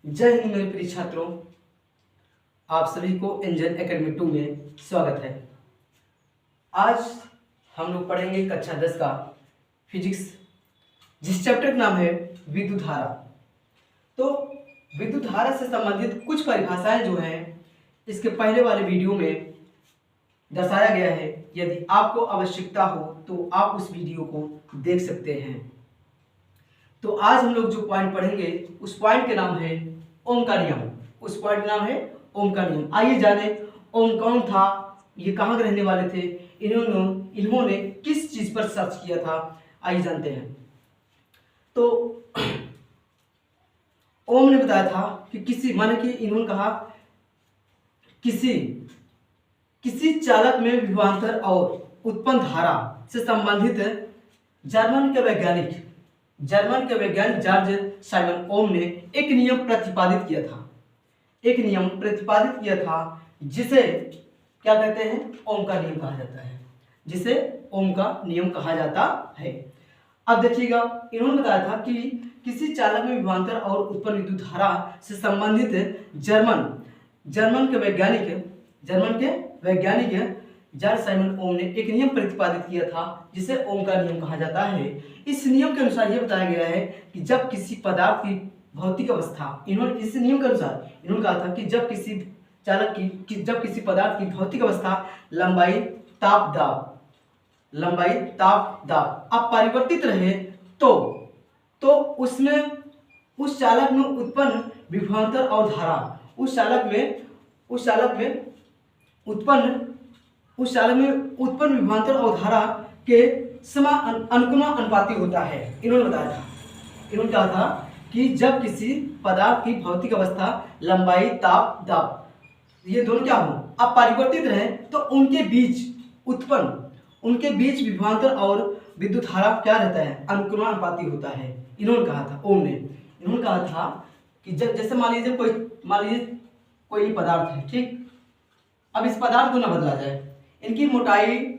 जय हिंद मेरे प्रिय छात्रों, आप सभी को इंजन एकेडमी 2 में स्वागत है। आज हम लोग पढ़ेंगे कक्षा 10 का फिजिक्स, जिस चैप्टर का नाम है विद्युत धारा। तो विद्युत धारा से संबंधित कुछ परिभाषाएं जो हैं इसके पहले वाले वीडियो में दर्शाया गया है। यदि आपको आवश्यकता हो तो आप उस वीडियो को देख सकते हैं। तो आज हम लोग जो पॉइंट पढ़ेंगे उस पॉइंट के नाम है ओम का नियम। उस पॉइंट का नाम है ओम का नियम। आइए जाने ओम कौन था, ये कहाँ के रहने वाले थे, इन्होंने किस चीज पर सर्च किया था, आइए जानते हैं। तो ओम ने बताया था कि किसी, माने कि इन्होंने कहा किसी चालक में विभवांतर और उत्पन्न धारा से संबंधित जर्मन के वैज्ञानिक जॉर्ज साइमन ओम ने एक नियम प्रतिपादित किया था जिसे क्या कहते हैं, ओम का नियम कहा जाता है, जिसे ओम का नियम कहा जाता है। अब देखिएगा, इन्होंने बताया था कि किसी चालक में विभवांतर और उत्पन्न विद्युत धारा से संबंधित जर्मन के वैज्ञानिक जॉर्ज साइमन ओम ने एक नियम प्रतिपादित किया था जिसे ओम का नियम कहा जाता है। इस नियम के अनुसार यह बताया गया है कि जब किसी पदार्थ की भौतिक अवस्था, इस नियम के अनुसार इन्होंने कहा था कि जब किसी पदार्थ की भौतिक अवस्था लंबाई ताप दाब अपरिवर्तित रहे तो उसमें उस चालक में उत्पन्न विभवांतर और धारा उस चालक में उत्पन्न विभवांतर और धारा के अनुपाती होता है। इन्होंने कहा था कि जब किसी पदार्थ की भौतिक अवस्था लंबाई ताप दाब ये दोनों क्या हो, अपरिवर्तित रहे तो उनके बीच विभवांतर और विद्युत धारा क्या रहता है, अनुक्रमानुपाती होता है। इन्होंने कहा था, ओम ने इन्होंने कहा था कि जैसे मान लीजिए कोई पदार्थ है, ठीक। अब इस पदार्थ को ना बदला जाए, इनकी मोटाई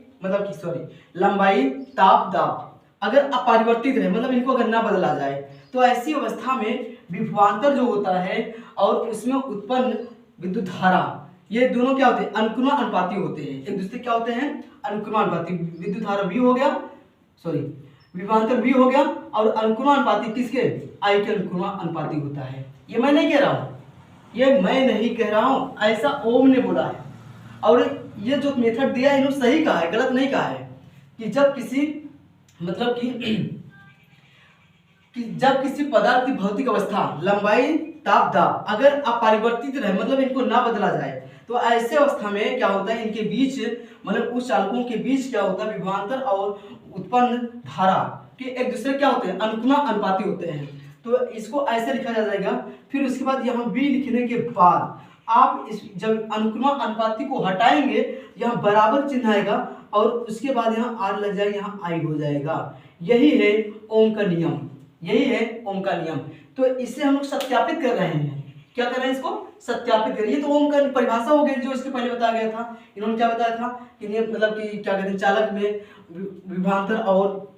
लंबाई ताप दाब अगर अपरिवर्तित रहे, मतलब इनको अगर ना बदला जाए, तो ऐसी अवस्था में विभवांतर जो होता है और उसमें उत्पन्न विद्युत धारा, ये दोनों क्या होते हैं, अनुक्रमानुपाती होते हैं। एक दूसरे क्या होते हैं, अनुक्रमानुपाती। विद्युत धारा विभवांतर भी हो गया और अनुक्रमानुपाती किसके, आई के अनुक्रमानुपाती होता है। ये मैं नहीं कह रहा हूं, ऐसा ओम ने बोला है। और ये जो मेथड दिया है इन्होंने सही कहा है, गलत नहीं कहा है। कि जब किसी पदार्थ की भौतिक अवस्था लंबाई ताप दाब अगर अपरिवर्तित रहे, मतलब इनको ना बदला जाए, तो ऐसे अवस्था में क्या होता है, इनके बीच उस चालकों के बीच क्या होता है, विभवांतर और उत्पन्न धारा के एक दूसरे क्या होते हैं, अनुक्रमानुपाती होते हैं। तो इसको ऐसे लिखा जाएगा। फिर उसके बाद यहाँ बी लिखने के बाद आप जब अनुक्रमानुपाती को हटाएंगे, यहाँ बराबर चिन्ह आएगा और उसके बाद यहाँ आर लग जाएगा, यहाँ आई हो जाएगा। यही है ओम का नियम। तो इसे हम लोग सत्यापित कर रहे हैं। क्या कर रहे हैं, इसको सत्यापित करिए। तो ओम का परिभाषा हो गई जो इसके पहले बताया गया था। इन्होंने क्या बताया था कि नियम कि क्या कहते हैं, चालक में विभवांतर और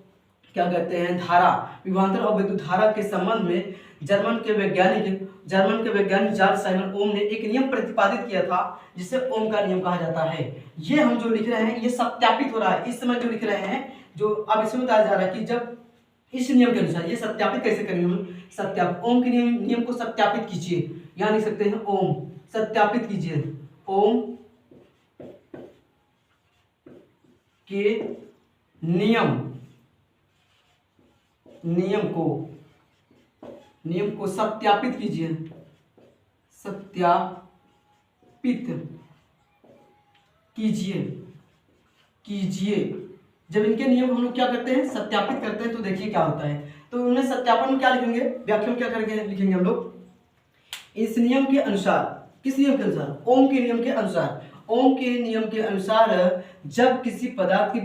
क्या कहते हैं, धारा, विभवांतर और विद्युत धारा के संबंध में जर्मन के वैज्ञानिक जॉर्ज साइमन ओम ने एक नियम प्रतिपादित किया था जिसे ओम का नियम कहा जाता है। ये हम जो लिख रहे हैं ये सत्यापित हो रहा है इस समय जो लिख रहे हैं, जो अब इसमें बताया जा रहा है कि जब इस नियम के अनुसार ये सत्यापित कैसे करेंगे हम, ओम के नियम को सत्यापित कीजिए। यहाँ लिख सकते हैं ओम, सत्यापित कीजिए ओम के नियम को सत्यापित कीजिए। जब इनके नियम हम लोग क्या करते हैं, सत्यापित करते हैं, तो देखिए क्या होता है। तो उन्हें सत्यापन में क्या लिखेंगे, व्याख्या में क्या करके लिखेंगे हम लोग, इस नियम के अनुसार, किस नियम के अनुसार, ओम के नियम के अनुसार जब किसी पदार्थ की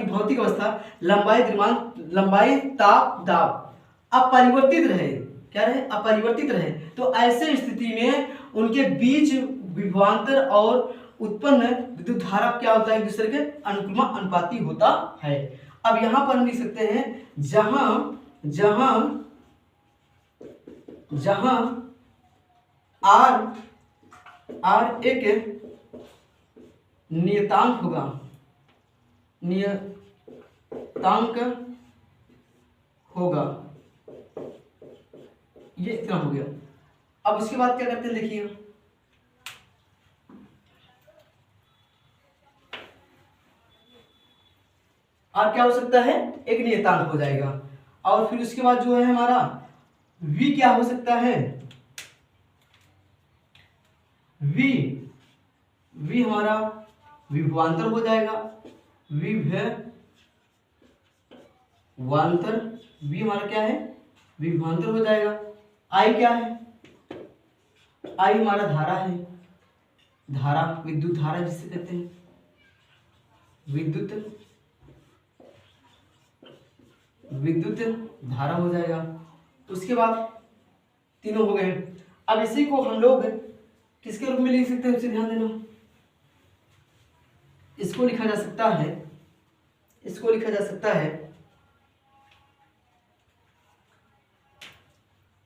भौतिक अवस्था लंबाई ताप दाब अपरिवर्तित रहे, तो ऐसे स्थिति में उनके बीच विभवांतर और उत्पन्न विद्युत धारा क्या होता है, एक दूसरे के अनुक्रमानुपाती होता है। अब यहाँ पर हम लिख सकते हैं, जहां जहां जहां आर एक नियतांक होगा, नियतांक होगा, ये इतना हो गया। अब उसके बाद क्या करते हैं देखिए, आर क्या हो सकता है, एक नियतांक हो जाएगा। और फिर उसके बाद जो है हमारा v क्या हो सकता है, v हमारा विभवांतर हो जाएगा, विभवांतर, v हमारा क्या है, विभवांतर हो जाएगा। I क्या है, I हमारा धारा है, धारा, विद्युत धारा जिसे कहते हैं, विद्युत धारा हो जाएगा। उसके बाद तीनों हो गए। अब इसी को हम लोग किसके रूप में लिख सकते हैं, उसे ध्यान देना। इसको लिखा जा सकता है, इसको लिखा जा सकता है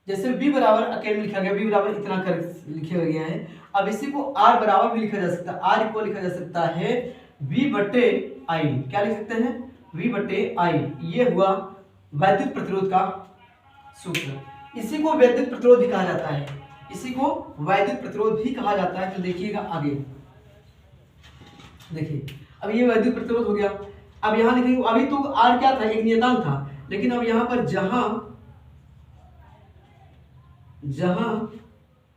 जैसे b बराबर अकेले लिखा गया, b बराबर इतना कर लिखा गया है। अब इसी को r बराबर भी लिखा जा सकता है, r को लिखा जा सकता है v बटे i। क्या लिख सकते हैं, v बटे i। ये हुआ वैद्युत प्रतिरोध का सूत्र। इसी को वैद्युत प्रतिरोध भी कहा जाता है, इसी को वैद्युत प्रतिरोध भी कहा जाता है। तो देखिएगा आगे, देखिए अब ये वैद्युत प्रतिरोध हो गया। अब यहाँ लिखेंगे, अभी तो r क्या था, एक नियतांक था, लेकिन अब यहाँ पर जहां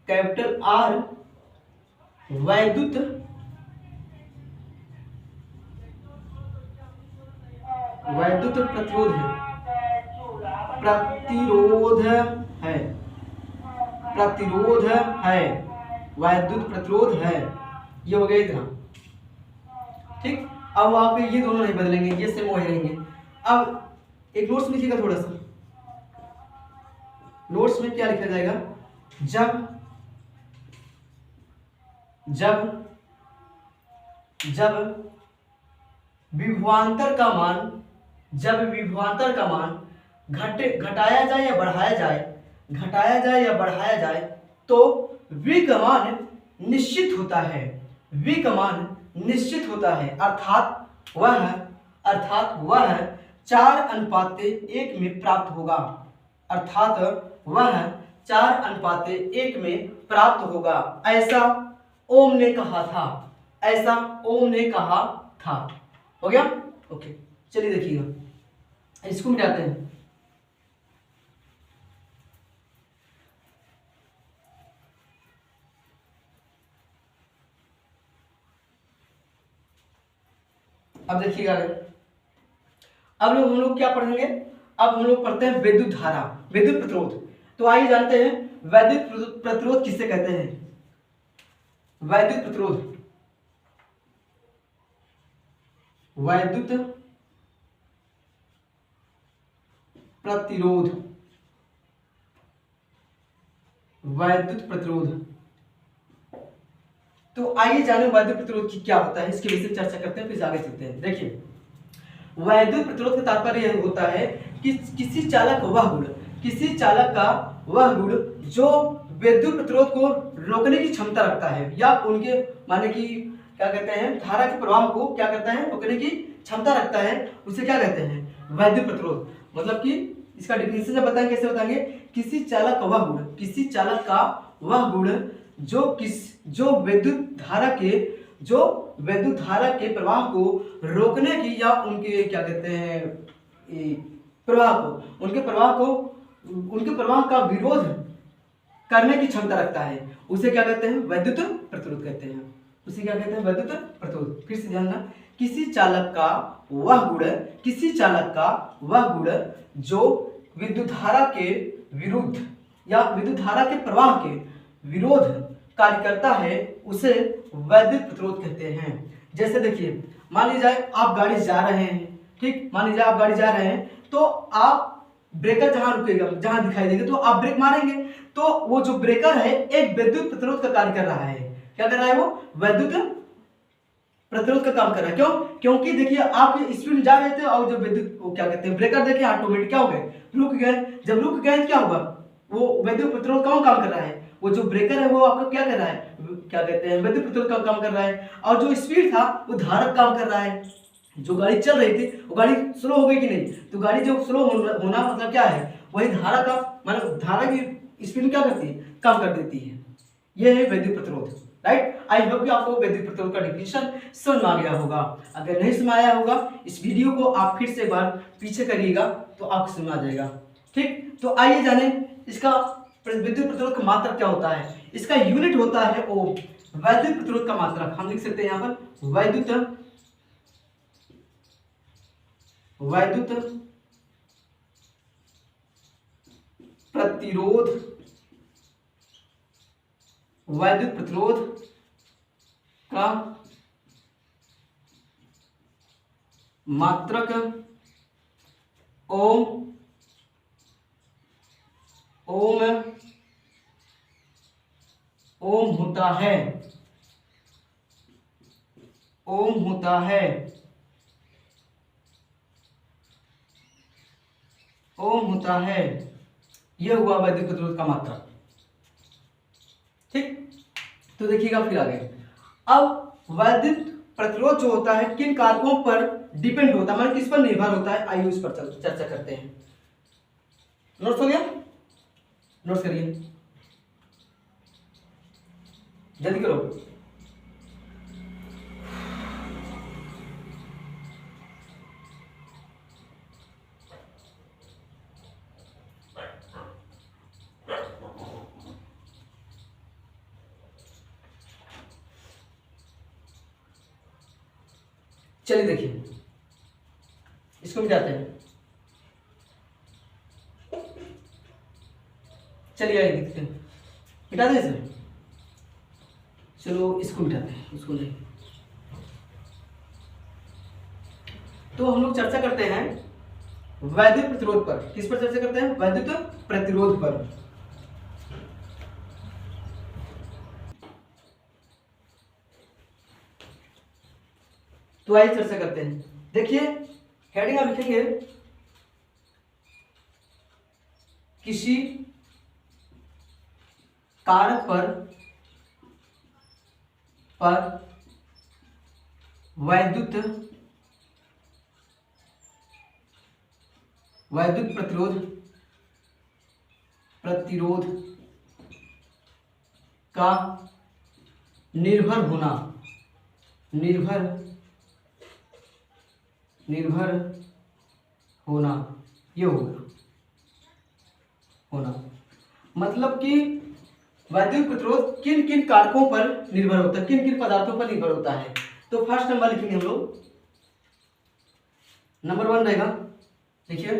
कैपिटल R वैद्युत प्रतिरोध है, प्रतिरोध है, वैद्युत प्रतिरोध है, ये हो गया इतना, ठीक। अब वहां पे ये दोनों नहीं बदलेंगे, ये सेम वही रहेंगे। अब एक नोट्स लिखिएगा, थोड़ा सा नोट्स में क्या लिखा जाएगा, जब विभवांतर का मान घटाया जाए या बढ़ाया जाए तो v का मान निश्चित होता है, अर्थात वह 4:1 में प्राप्त होगा, ऐसा ओम ने कहा था, हो गया। ओके, चलिए देखिएगा, इसको मिटाते हैं। अब देखिएगा, अब हम लोग क्या पढ़ेंगे, अब हम लोग पढ़ते हैं विद्युत धारा, विद्युत प्रतिरोध। तो आइए जानते हैं वैद्युत प्रतिरोध किसे कहते हैं। वैद्युत प्रतिरोध, वैद्युत प्रतिरोध। तो आइए जाने वैद्युत प्रतिरोध की क्या होता है, इसके विषय में चर्चा करते हैं, फिर आगे चलते हैं। देखिए, वैद्युत प्रतिरोध का तात्पर्य यह होता है कि किसी चालक का वह गुण जो विद्युत प्रतिरोध को रोकने की क्षमता रखता है, या उनके माने कि क्या कहते हैं, धारा के प्रवाह को क्या करता है, रोकने की क्षमता रखता है, उसे क्या कहते हैं, वैद्युत प्रतिरोध। मतलब कि इसका डिफिनेशन जब बताएंगे, कैसे बताएंगे, किसी चालक का वह गुण जो विद्युत धारा के प्रवाह को रोकने की, या उनके क्या कहते हैं, उनके प्रवाह का विरोध करने की क्षमता रखता है, उसे क्या कहते हैं, वैद्युत प्रतिरोध कहते हैं। उसे क्या कहते हैं, वैद्युत प्रतिरोध। फिर से ध्यान देना, किसी चालक का वह गुण जो विद्युत धारा के विरुद्ध या विद्युत धारा के प्रवाह के विरोध कार्य करता है, उसे वैद्युत प्रतिरोध कहते हैं। जैसे देखिए, मान लीजिए आप गाड़ी जा रहे हैं, ठीक, मान लीजिए आप गाड़ी जा रहे हैं, तो आप ब्रेकर जहां रुकेगा, जहां दिखाई देगा, तो आप ब्रेक मारेंगे, तो वो जो ब्रेकर है एक विद्युत प्रतिरोध का कार्य कर रहा है। क्या कर रहा है, वो वैद्युत प्रतिरोध का काम कर रहा है। क्यों? क्योंकि देखिए आप स्पीड जा रहे थे और जो विद्युत वो क्या कहते हैं ब्रेकर देखिए ऑटोमेटिक क्या हो गए, रुक गए। जब रुक गए तो क्या हुआ, वो विद्युत प्रतिरोध कौन काम कर रहा है, वो जो ब्रेकर है वो आपका क्या कर रहा है, क्या कहते हैं विद्युत प्रतिरोध का काम कर रहा है। और जो स्पीड था वो धारक काम कर रहा है। जो गाड़ी चल रही थी वो गाड़ी स्लो हो गई कि नहीं, तो गाड़ी जो स्लो होना मतलब क्या है, वही धारा का मतलब धारा की स्पीड क्या करती है, कम कर देती है। ये है विद्युत प्रतिरोध। राइट, आई होप कि आपको विद्युत प्रतिरोध का डेफिनेशन समझ में आ गया होगा। अगर नहीं समझ आया होगा इस वीडियो को आप फिर से एक बार पीछे करिएगा तो आपको समझ आ जाएगा। ठीक, तो आइए जाने इसका विद्युत प्रतिरोध का मात्रक क्या होता है। इसका यूनिट होता है ओम। वैद्युत प्रतिरोध का मात्रक हम लिख सकते हैं यहाँ पर वैद्युत प्रतिरोध, वैद्युत प्रतिरोध का मात्रक ओम होता है, ओम होता है, ओम होता है। यह हुआ वैद्युत प्रतिरोध का मात्रक। ठीक, तो देखिएगा फिर आगे। अब वैद्युत प्रतिरोध जो होता है किन कारकों पर डिपेंड होता है, मतलब किस पर निर्भर होता है, आइए उस पर चर्चा करते हैं। नोट्स हो गया, नोट्स करिए, जल्दी करो। चलिए देखिए, इसको मिटाते हैं। चलिए आइए देखते हैं, मिटा दें इसे। चलो इसको मिटाते हैं, उसको नहीं। तो हम लोग चर्चा करते हैं वैद्युत प्रतिरोध पर। किस पर चर्चा करते हैं, वैद्युत प्रतिरोध पर। तो आइए चर्चा करते हैं। देखिए हेडिंग आप लिखेंगे किसी कारक पर वैद्युत प्रतिरोध का निर्भर होना, ये होना मतलब कि वैद्युत प्रतिरोध किन किन कारकों पर निर्भर होता है, किन किन पदार्थों पर निर्भर होता है। तो फर्स्ट नंबर लिखेंगे हम लोग, नंबर 1 रहेगा। देखिए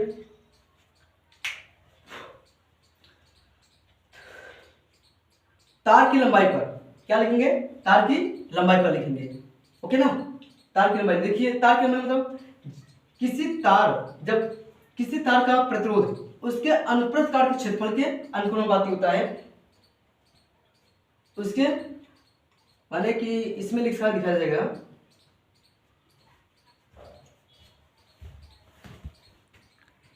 तार की लंबाई पर, क्या लिखेंगे, तार की लंबाई पर लिखेंगे। ओके ना, तार की लंबाई। देखिए तार की लंबाई मतलब जब किसी तार का प्रतिरोध उसके अनुप्रस्थ काट के क्षेत्रफल के अनुपाती होता है, उसके माने कि इसमें लिखा दिखाया जाएगा